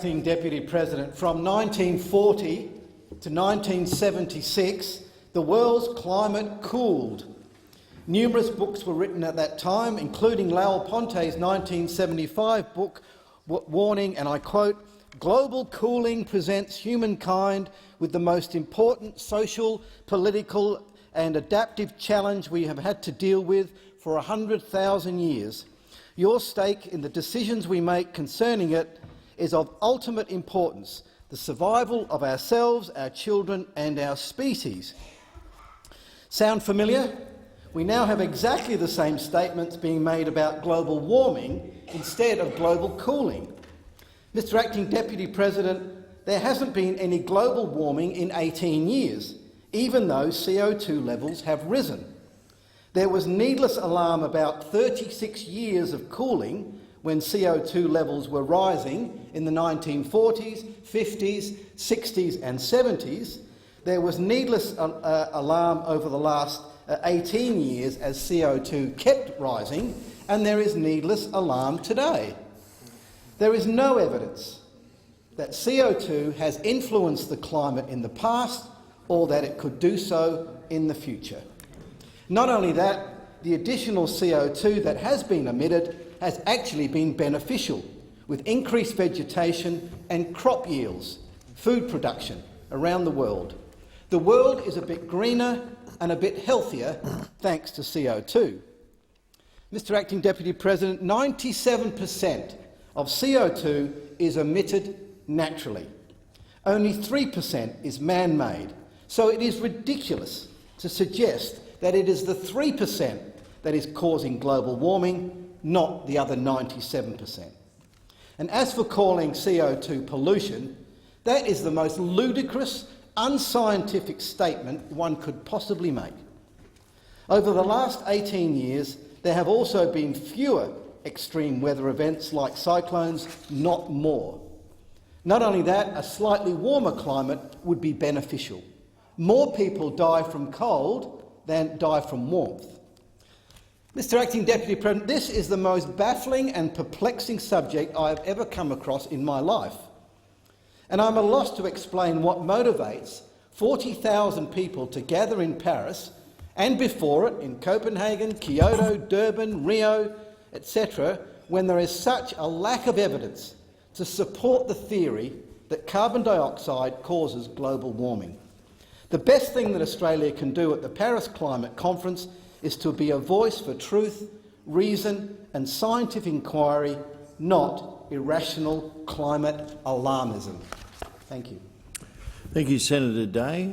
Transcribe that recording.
Acting Deputy President, from 1940 to 1976, the world's climate cooled. Numerous books were written at that time, including Lowell Ponte's 1975 book warning, and I quote, "Global cooling presents humankind with the most important social, political and adaptive challenge we have had to deal with for 100,000 years. Your stake in the decisions we make concerning it is of ultimate importance, the survival of ourselves, our children and our species." Sound familiar? We now have exactly the same statements being made about global warming instead of global cooling. Mr. Acting Deputy President, there hasn't been any global warming in 18 years, even though CO2 levels have risen. There was needless alarm about 36 years of cooling when CO2 levels were rising in the 1940s, 50s, 60s and 70s. There was needless alarm over the last 18 years as CO2 kept rising, and there is needless alarm today. There is no evidence that CO2 has influenced the climate in the past or that it could do so in the future. Not only that, the additional CO2 that has been emitted has actually been beneficial, with increased vegetation and crop yields, food production around the world. The world is a bit greener and a bit healthier thanks to CO2. Mr. Acting Deputy President, 97% of CO2 is emitted naturally. Only 3% is man-made, so it is ridiculous to suggest that it is the 3% that is causing global warming, not the other 97%. And as for calling CO2 pollution, that is the most ludicrous, unscientific statement one could possibly make. Over the last 18 years, there have also been fewer extreme weather events like cyclones, not more. Not only that, a slightly warmer climate would be beneficial. More people die from cold than die from warmth. Mr. Acting Deputy President, this is the most baffling and perplexing subject I have ever come across in my life. And I'm at a loss to explain what motivates 40,000 people to gather in Paris and before it in Copenhagen, Kyoto, Durban, Rio, etc., when there is such a lack of evidence to support the theory that carbon dioxide causes global warming. The best thing that Australia can do at the Paris Climate Conference is to be a voice for truth, reason and scientific inquiry, not irrational climate alarmism. Thank you. Thank you, Senator Day.